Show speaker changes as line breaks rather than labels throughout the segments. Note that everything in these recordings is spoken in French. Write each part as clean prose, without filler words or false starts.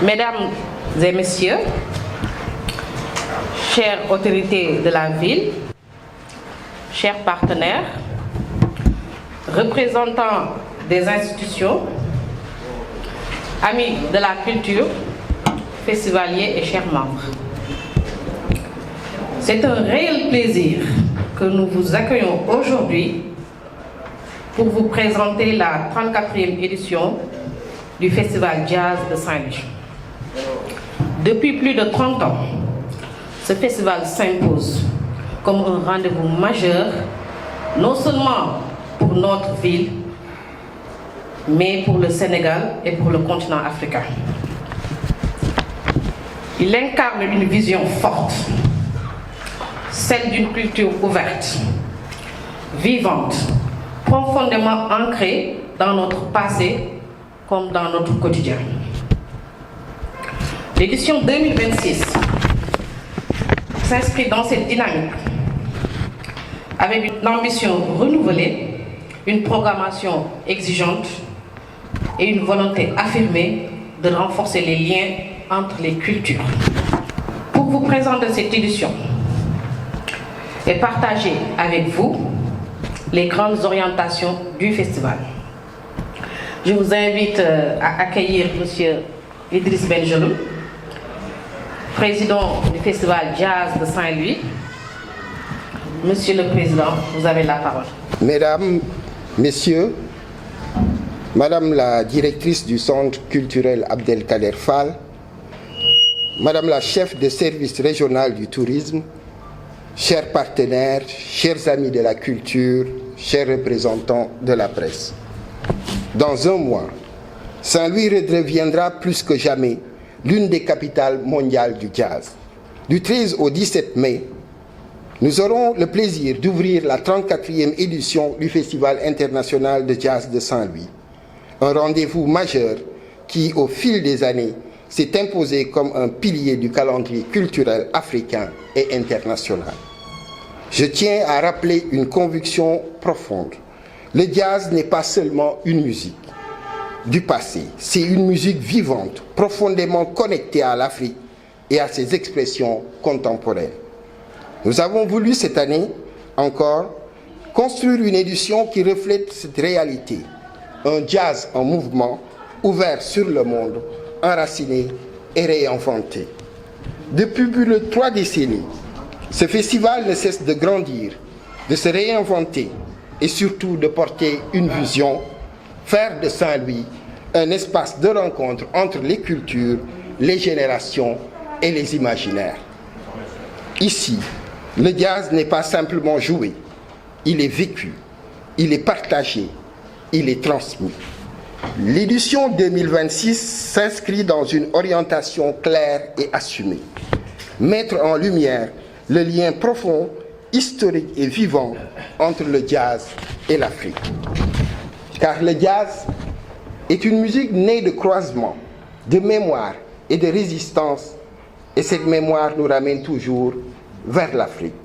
Mesdames et messieurs, chères autorités de la ville, chers partenaires, représentants des institutions, amis de la culture, festivaliers et chers membres. C'est un réel plaisir que nous vous accueillons aujourd'hui pour vous présenter la 34e édition du Festival Jazz de Saint-Louis. Depuis plus de 30 ans, ce festival s'impose comme un rendez-vous majeur, non seulement pour notre ville, mais pour le Sénégal et pour le continent africain. Il incarne une vision forte, celle d'une culture ouverte, vivante, profondément ancrée dans notre passé comme dans notre quotidien. L'édition 2026 s'inscrit dans cette dynamique avec une ambition renouvelée, une programmation exigeante et une volonté affirmée de renforcer les liens entre les cultures. Pour vous présenter cette édition et partager avec vous les grandes orientations du festival, je vous invite à accueillir M. Idriss Bengelloune, président du Festival Jazz de Saint-Louis. Monsieur le Président, vous avez la parole.
Mesdames, Messieurs, Madame la directrice du Centre culturel Abdelkader Fall, Madame la chef de service régional du tourisme, chers partenaires, chers amis de la culture, chers représentants de la presse. Dans un mois, Saint-Louis redeviendra plus que jamais l'une des capitales mondiales du jazz. Du 13 au 17 mai, nous aurons le plaisir d'ouvrir la 34e édition du Festival international de jazz de Saint-Louis. Un rendez-vous majeur qui, au fil des années, s'est imposé comme un pilier du calendrier culturel africain et international. Je tiens à rappeler une conviction profonde. Le jazz n'est pas seulement une musique du passé, c'est une musique vivante, profondément connectée à l'Afrique et à ses expressions contemporaines. Nous avons voulu cette année encore construire une édition qui reflète cette réalité, un jazz en mouvement, ouvert sur le monde, enraciné et réinventé. Depuis plus de 3 décennies, ce festival ne cesse de grandir, de se réinventer et surtout de porter une vision, faire de Saint-Louis un espace de rencontre entre les cultures, les générations et les imaginaires. Ici, le jazz n'est pas simplement joué, il est vécu, il est partagé, il est transmis. L'édition 2026 s'inscrit dans une orientation claire et assumée. Mettre en lumière le lien profond, historique et vivant entre le jazz et l'Afrique. Car le jazz est une musique née de croisement, de mémoire et de résistance, et cette mémoire nous ramène toujours vers l'Afrique.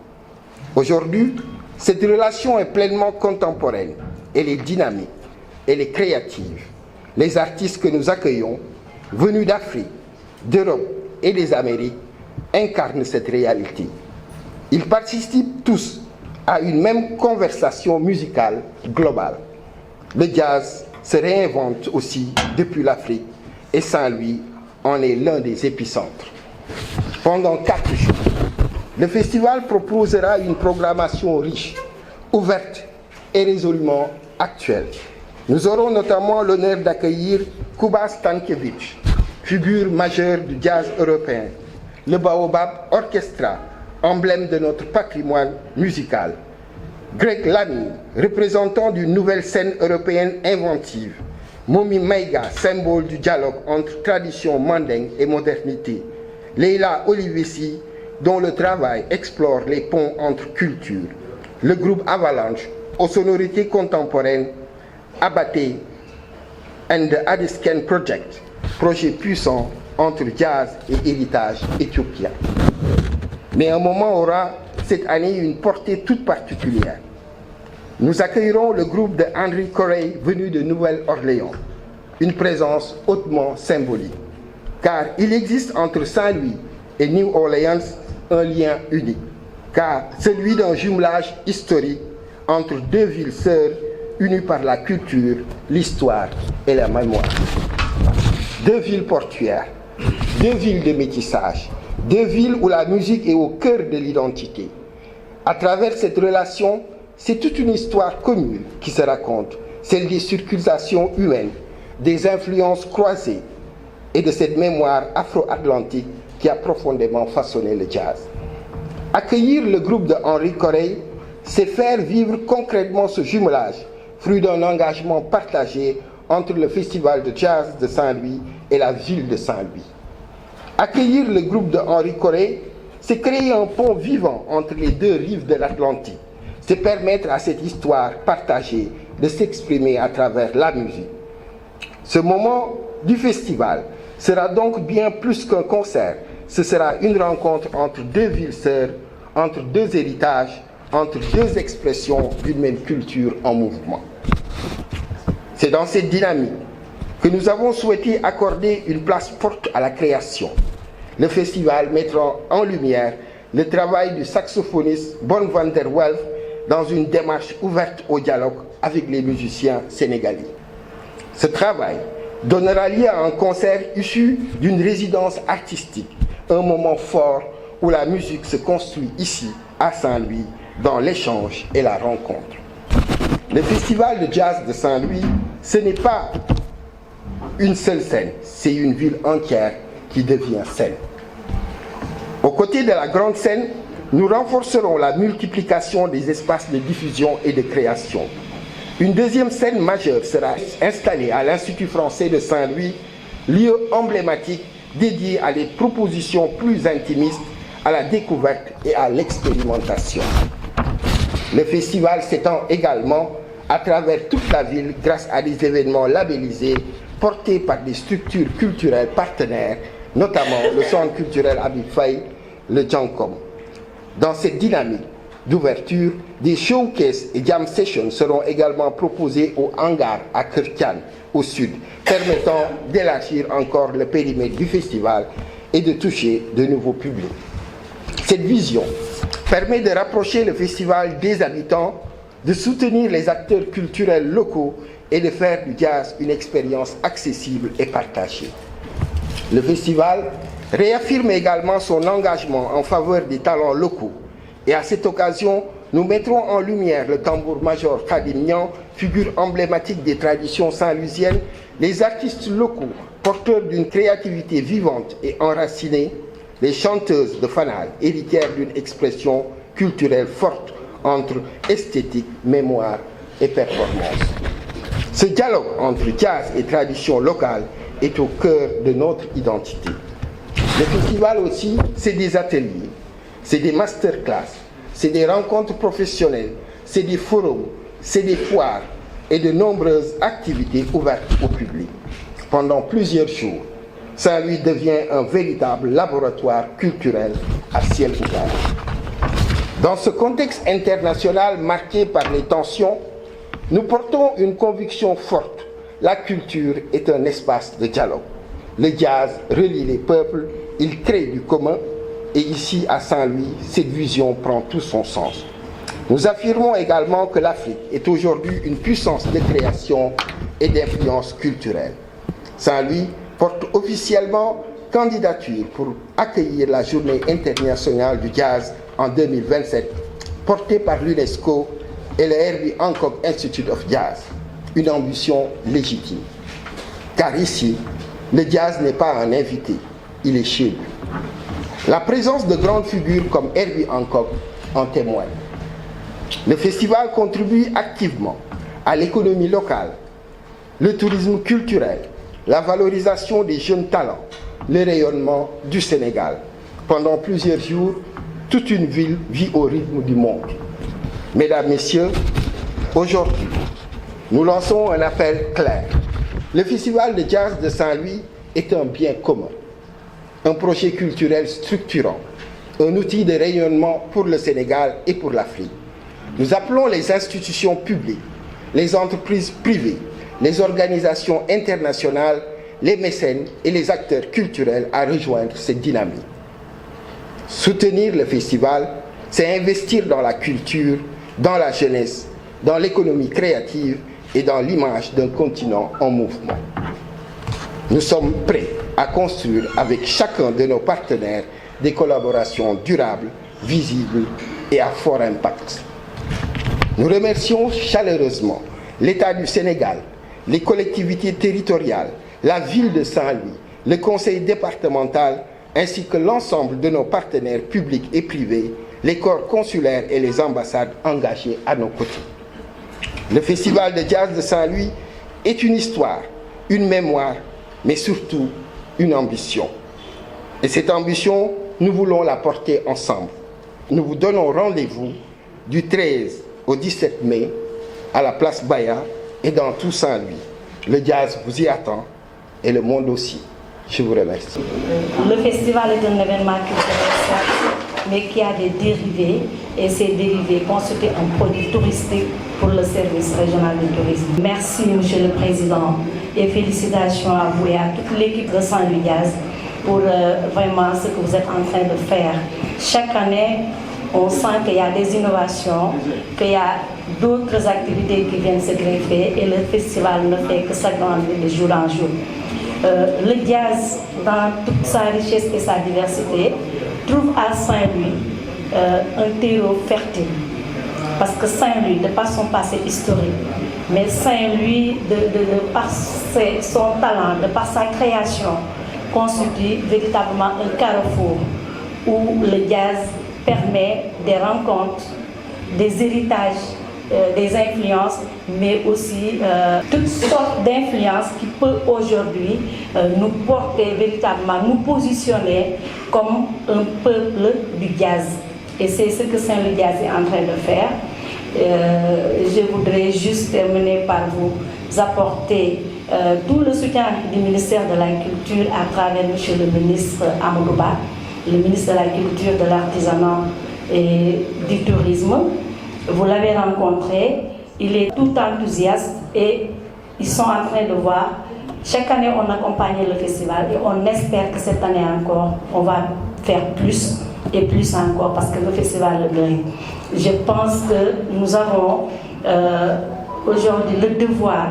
Aujourd'hui, cette relation est pleinement contemporaine, elle est dynamique, elle est créative. Les artistes que nous accueillons, venus d'Afrique, d'Europe et des Amériques, incarnent cette réalité. Ils participent tous à une même conversation musicale globale. Le jazz se réinvente aussi depuis l'Afrique et Saint-Louis en est l'un des épicentres. Pendant 4 jours, le festival proposera une programmation riche, ouverte et résolument actuelle. Nous aurons notamment l'honneur d'accueillir Kuba Stankiewicz, figure majeure du jazz européen, le Baobab Orchestra, emblème de notre patrimoine musical. Greg Lamy, représentant d'une nouvelle scène européenne inventive. Momi Maiga, symbole du dialogue entre tradition mandingue et modernité. Leila Olivesi, dont le travail explore les ponts entre cultures. Le groupe Avalanche, aux sonorités contemporaines, Abaté and the Adisken Project, projet puissant entre jazz et héritage éthiopien. Mais un moment aura cette année une portée toute particulière. Nous accueillerons le groupe de Henry Corey venu de Nouvelle-Orléans, une présence hautement symbolique. car il existe entre Saint-Louis et New Orleans un lien unique, car celui d'un jumelage historique entre deux villes sœurs unies par la culture, l'histoire et la mémoire. Deux villes portuaires, deux villes de métissage, deux villes où la musique est au cœur de l'identité. À travers cette relation, c'est toute une histoire commune qui se raconte, celle des circulations humaines, des influences croisées et de cette mémoire afro-atlantique qui a profondément façonné le jazz. Accueillir le groupe de Henri Correille, c'est faire vivre concrètement ce jumelage, fruit d'un engagement partagé entre le Festival de jazz de Saint-Louis et la ville de Saint-Louis. Accueillir le groupe de Henri Correille, c'est créer un pont vivant entre les deux rives de l'Atlantique. C'est permettre à cette histoire partagée de s'exprimer à travers la musique. Ce moment du festival sera donc bien plus qu'un concert. Ce sera une rencontre entre deux villes sœurs, entre deux héritages, entre deux expressions d'une même culture en mouvement. C'est dans cette dynamique que nous avons souhaité accorder une place forte à la création. Le festival mettra en lumière le travail du saxophoniste Bon van der Welf dans une démarche ouverte au dialogue avec les musiciens sénégalais. Ce travail donnera lieu à un concert issu d'une résidence artistique, un moment fort où la musique se construit ici, à Saint-Louis, dans l'échange et la rencontre. Le Festival de jazz de Saint-Louis, ce n'est pas une seule scène, c'est une ville entière qui devient scène. Aux côtés de la grande scène, nous renforcerons la multiplication des espaces de diffusion et de création. Une deuxième scène majeure sera installée à l'Institut français de Saint-Louis, lieu emblématique dédié à des propositions plus intimistes, à la découverte et à l'expérimentation. Le festival s'étend également à travers toute la ville grâce à des événements labellisés portés par des structures culturelles partenaires, notamment le Centre culturel Habib Faye, le Djankom. Dans cette dynamique d'ouverture, des showcases et jam sessions seront également proposés au hangar à Kertian, au sud, permettant d'élargir encore le périmètre du festival et de toucher de nouveaux publics. Cette vision permet de rapprocher le festival des habitants, de soutenir les acteurs culturels locaux et de faire du jazz une expérience accessible et partagée. Le festival réaffirme également son engagement en faveur des talents locaux. Et à cette occasion, nous mettrons en lumière le tambour-major Khadim Niang, figure emblématique des traditions saint-louisiennes, les artistes locaux, porteurs d'une créativité vivante et enracinée, les chanteuses de Fanal, héritières d'une expression culturelle forte entre esthétique, mémoire et performance. Ce dialogue entre jazz et tradition locale est au cœur de notre identité. Le festival aussi, c'est des ateliers, c'est des masterclass, c'est des rencontres professionnelles, c'est des forums, c'est des foires et de nombreuses activités ouvertes au public. Pendant plusieurs jours, Saint-Louis devient un véritable laboratoire culturel à ciel ouvert. Dans ce contexte international marqué par les tensions, nous portons une conviction forte. La culture est un espace de dialogue. Le jazz relie les peuples, il crée du commun, et ici à Saint-Louis, cette vision prend tout son sens. Nous affirmons également que l'Afrique est aujourd'hui une puissance de création et d'influence culturelle. Saint-Louis porte officiellement candidature pour accueillir la Journée internationale du jazz en 2027, portée par l'UNESCO et le Herbie Hancock Institute of Jazz, une ambition légitime. Car ici, le jazz n'est pas un invité, il est chez lui. La présence de grandes figures comme Herbie Hancock en témoigne. Le festival contribue activement à l'économie locale, le tourisme culturel, la valorisation des jeunes talents, le rayonnement du Sénégal. Pendant plusieurs jours, toute une ville vit au rythme du monde. Mesdames, Messieurs, aujourd'hui, nous lançons un appel clair. Le Festival de jazz de Saint-Louis est un bien commun, un projet culturel structurant, un outil de rayonnement pour le Sénégal et pour l'Afrique. Nous appelons les institutions publiques, les entreprises privées, les organisations internationales les mécènes et les acteurs culturels à rejoindre cette dynamique. Soutenir le festival, c'est investir dans la culture, dans la jeunesse, dans l'économie créative et dans l'image d'un continent en mouvement. Nous sommes prêts à construire avec chacun de nos partenaires des collaborations durables, visibles et à fort impact. Nous remercions chaleureusement l'État du Sénégal, les collectivités territoriales, la ville de Saint-Louis, le conseil départemental ainsi que l'ensemble de nos partenaires publics et privés, les corps consulaires et les ambassades engagés à nos côtés. Le Festival de jazz de Saint-Louis est une histoire, une mémoire, mais surtout une ambition. Et cette ambition, nous voulons la porter ensemble. Nous vous donnons rendez-vous du 13 au 17 mai à la place Baya et dans tout Saint-Louis. Le jazz vous y attend et le monde aussi. Je vous remercie.
Le festival est un événement culturel, mais qui a des dérivés, et ces dérivés constituent un produit touristique pour le service régional du tourisme. Merci, Monsieur le Président, et félicitations à vous et à toute l'équipe de Saint-Louis Jazz pour vraiment ce que vous êtes en train de faire. Chaque année, on sent qu'il y a des innovations, qu'il y a d'autres activités qui viennent se greffer, et le festival ne fait que s'agrandir de jour en jour. Le jazz, dans toute sa richesse et sa diversité, trouve à Saint-Louis un terreau fertile. Parce que Saint-Louis, de par son passé historique, mais Saint-Louis, de par son talent, de par sa création, constitue véritablement un carrefour où le jazz permet des rencontres, des héritages, des influences, mais aussi toutes sortes d'influences qui peuvent aujourd'hui nous porter véritablement, nous positionner comme un peuple du jazz. Et c'est ce que Saint-Louis Jazz est en train de faire. Je voudrais juste terminer par vous apporter tout le soutien du ministère de la Culture à travers M. le ministre Amadou Ba, le ministre de la Culture, de l'Artisanat et du Tourisme. Vous l'avez rencontré, il est tout enthousiaste et ils sont en train de voir. Chaque année, on accompagne le festival et on espère que cette année encore, on va faire plus et plus encore parce que le festival le mérite. Je pense que nous avons aujourd'hui le devoir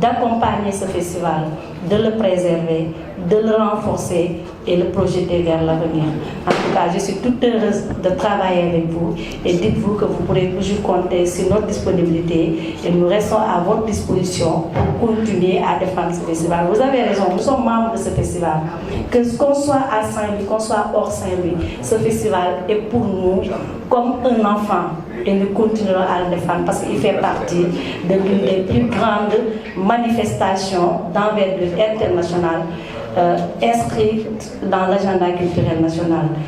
d'accompagner ce festival, de le préserver, de le renforcer et le projeter vers l'avenir. En tout cas, je suis toute heureuse de travailler avec vous et dites-vous que vous pourrez toujours compter sur notre disponibilité et nous restons à votre disposition pour continuer à défendre ce festival. Vous avez raison, nous sommes membres de ce festival. Qu'on soit à Saint-Louis, qu'on soit hors Saint-Louis, ce festival est pour nous comme un enfant et nous continuerons à le défendre parce qu'il fait partie de l'une des plus grandes manifestations d'envergure internationale inscrite dans l'agenda culturel national.